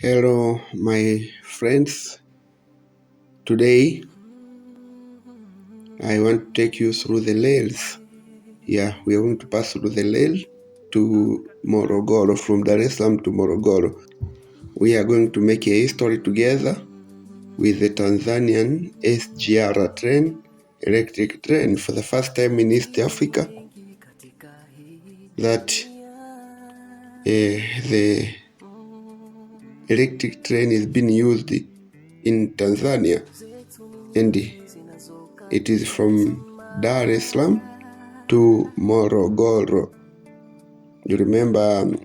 Hello, my friends. Today, I want to take you through the rails. Yeah, we are going to pass through the rail to Morogoro, from Dar es Salaam to Morogoro. We are going to make a history together with the Tanzanian SGR train, electric train, for the first time in East Africa, that the electric train is being used in Tanzania, and it is from Dar es Salaam to Morogoro. You remember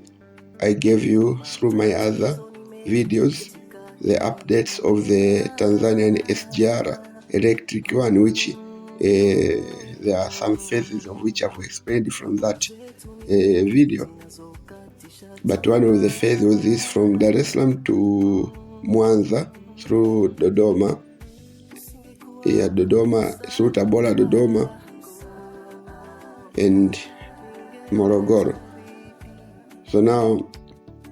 I gave you through my other videos the updates of the Tanzanian SGR electric one, which there are some phases of which I've explained from that video. But one of the phases was this from Dar es Salaam to Mwanza through Dodoma, through Tabora, Dodoma, and Morogoro. So now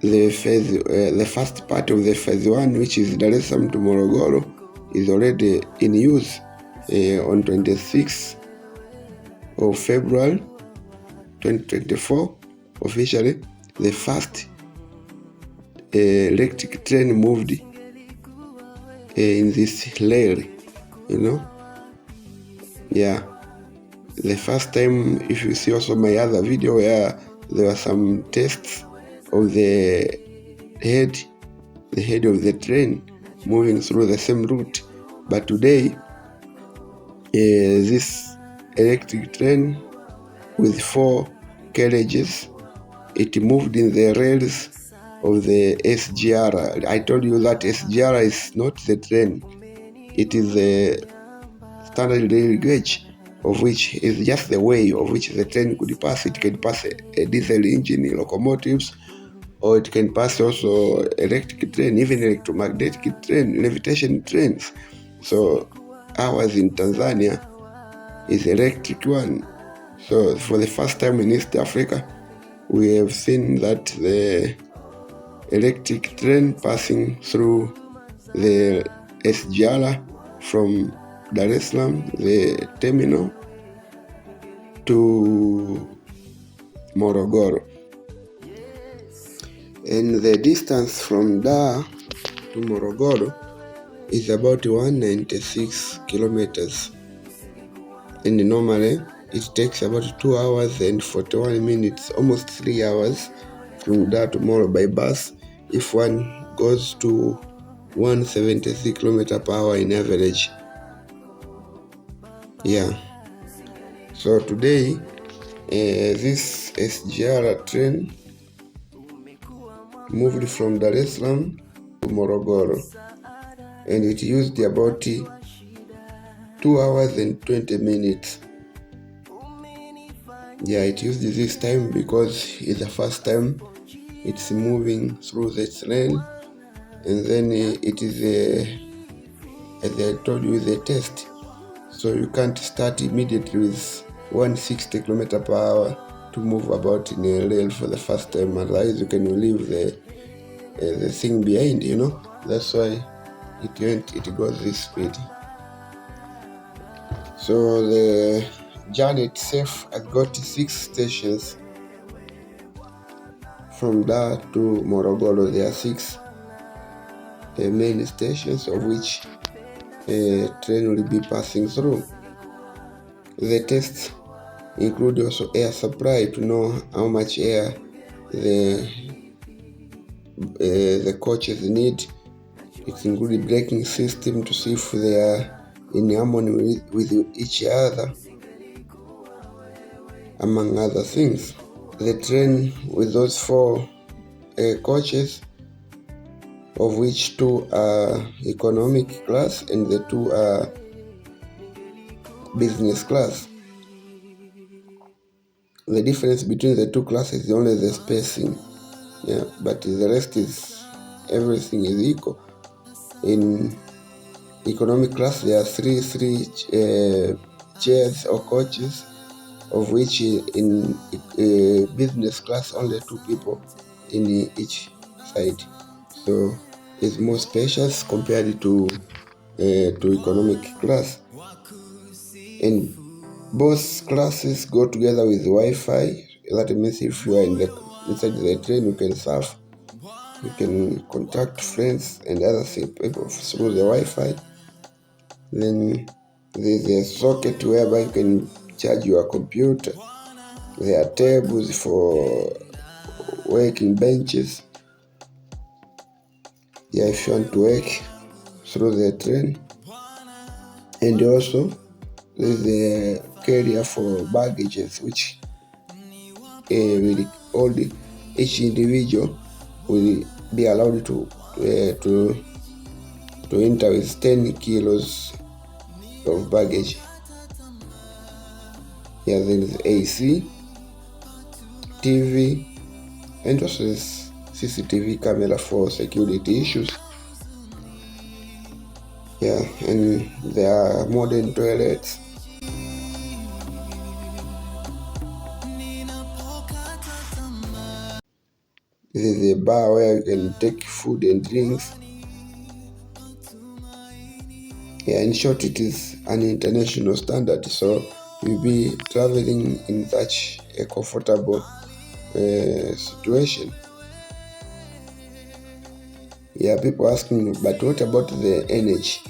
the first part of the phase 1, which is Dar es Salaam to Morogoro, is already in use on 26th of February 2024. Officially, the first electric train moved in this rail, Yeah, the first time, if you see also my other video where there were some tests of the head of the train moving through the same route. But today, this electric train with 4 carriages, it moved in the rails of the SGR. I told you that SGR is not the train. It is a standard rail gauge, of which is just the way of which the train could pass. It can pass a diesel engine locomotives, or it can pass also electric train, even electromagnetic train, levitation trains. So ours in Tanzania is electric one. So for the first time in East Africa, we have seen that the electric train passing through the SGR from Dar es Salaam, the terminal, to Morogoro. And the distance from Dar to Morogoro is about 196 kilometers. And normally it takes about 2 hours and 41 minutes, almost 3 hours, from Dar to Moro by bus, if one goes to 173 kilometers per hour in average. Yeah. So today, this SGR train moved from Dar es Salaam to Morogoro, and it used about 2 hours and 20 minutes. Yeah, it used this time because it's the first time it's moving through the train, and then it is as I told you, the test. So you can't start immediately with 160 km per hour to move about in a rail for the first time. Otherwise, you can leave the thing behind. That's why it goes this speed. So the journey itself has got 6 stations from Dar to Morogoro. There are 6 main stations, of which a train will be passing through. The tests include also air supply to know how much air the coaches need. It includes braking system to see if they are in harmony with each other, among other things. The train with those 4 coaches, of which 2 are economic class and the 2 are business class. The difference between the 2 classes is only the spacing, but the rest is everything is equal. In economic class, there are three chairs or coaches, of which in business class only 2 people in each side. So is more spacious compared to economic class, and both classes go together with Wi-Fi. That means if you are inside the train, you can surf, you can contact friends and other people through the Wi-Fi. Then there's a socket whereby you can charge your computer. There are tables for working benches. Yeah, if you want to work through the train. And also there's a carrier for baggages, which will hold each individual will be allowed to enter with 10 kilos of baggage. Yeah, there is AC, TV, and also this CCTV camera for security issues. Yeah, and there are modern toilets. This is a bar where you can take food and drinks. Yeah, in short, it is an international standard, so you'll be traveling in such a comfortable situation. Yeah, people ask me, but what about the energy?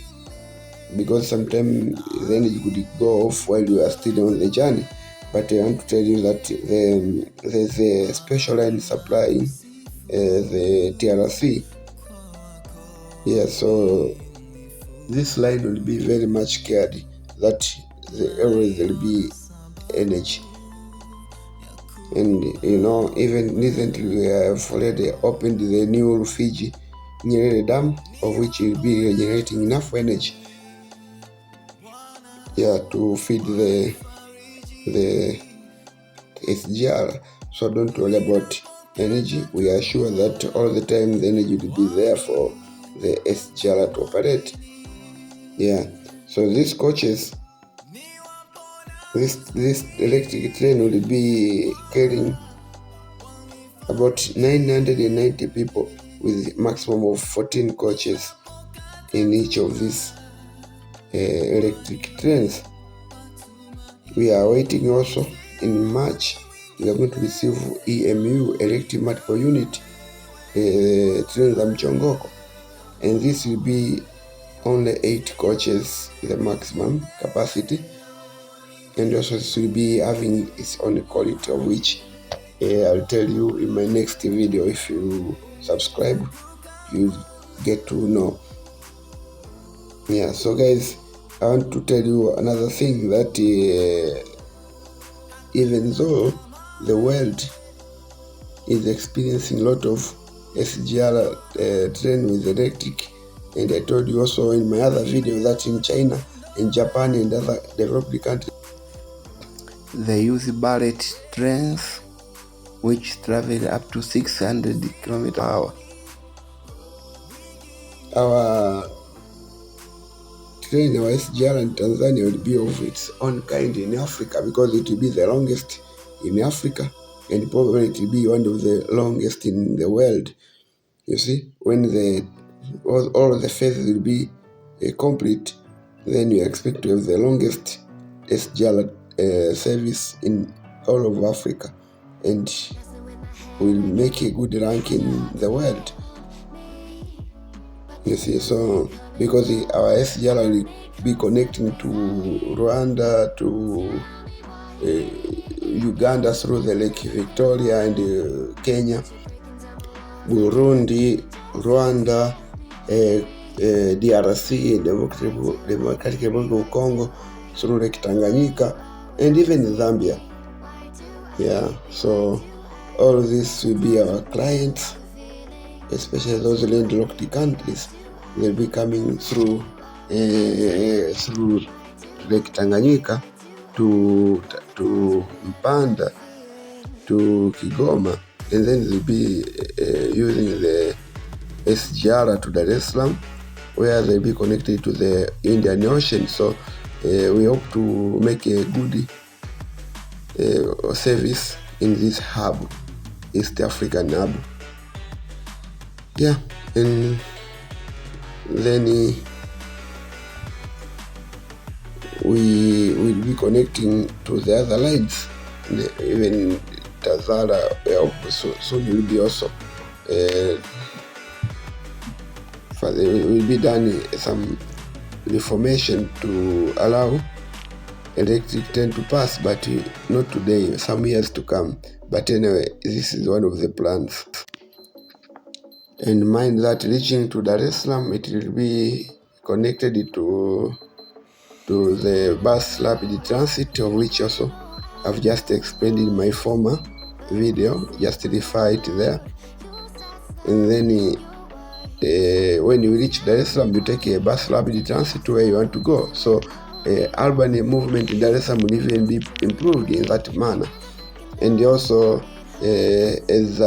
Because sometimes the energy could go off while you are still on the journey. But I want to tell you that there's a special line supplying the TRC. Yeah, so this line will be very much cared that always will be energy. And even recently we have already opened the new Rufiji Nyerere Dam, of which will be generating enough energy, to feed the SGR. So don't worry about energy. We are sure that all the time the energy will be there for the SGR to operate. Yeah. So these coaches, this electric train will be carrying about 990 people with a maximum of 14 coaches in each of these electric trains. We are waiting also in March. We are going to receive EMU, electric multiple unit trains za Mchongoko, and this will be only 8 coaches, the maximum capacity, and also this will be having its own quality, of which I'll tell you in my next video. If you subscribe, you get to know. Yeah, so guys, I want to tell you another thing, that even though the world is experiencing a lot of SGR train with electric, and I told you also in my other video that in China, in Japan, and other developed countries, they use bullet trains which travel up to 600 km per hour. Our train, our SGR in Tanzania, will be of its own kind in Africa, because it will be the longest in Africa, and probably it will be one of the longest in the world. You see, when all the phases will be complete, then you expect to have the longest SGR service in all of Africa, and will make a good rank in the world. You see, so because our SGR will be connecting to Rwanda, to Uganda through the Lake Victoria, and Kenya, Burundi, Rwanda, DRC, Democratic Republic of Congo, through Lake Tanganyika, and even Zambia. Yeah, so all this will be our clients, especially those landlocked countries. They'll be coming through Lake Tanganyika to Mpanda, to Kigoma, and then they'll be using the SGR to Dar es Salaam, where they'll be connected to the Indian Ocean. So we hope to make a good service in this hub, East African hub. Yeah, and Then we will be connecting to the other lines, even Tazara soon will be also will be done some reformation to allow electric train to pass, but not today, some years to come. But anyway, this is one of the plans. And mind that reaching to Dar es Salaam, it will be connected to the bus rapid transit, of which also I've just explained in my former video. Just refer it there. And then when you reach Dar es Salaam, you take a bus rapid transit to where you want to go. So urban movement in Dar es Salaam will even be improved in that manner. And also, as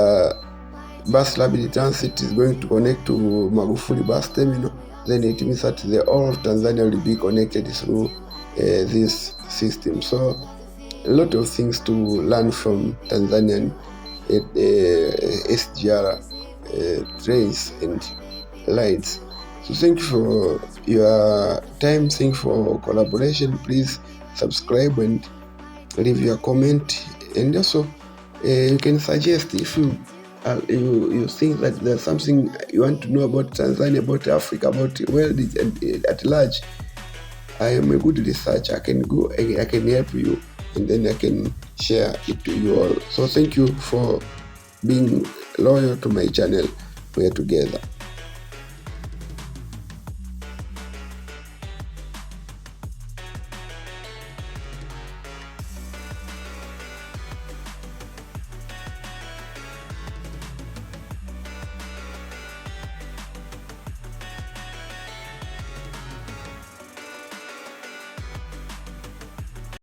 bus rapid transit is going to connect to Magufuli bus terminal, then it means that the whole of Tanzania will be connected through this system. So a lot of things to learn from Tanzanian SGR trains and lines. So thank you for your time. Thank you for collaboration. Please subscribe and leave your comment, and also you can suggest if you think that there's something you want to know about Tanzania, about Africa, about the world at large. I am a good researcher. I can help you, and then I can share it to you all. So thank you for being loyal to my channel. We are together.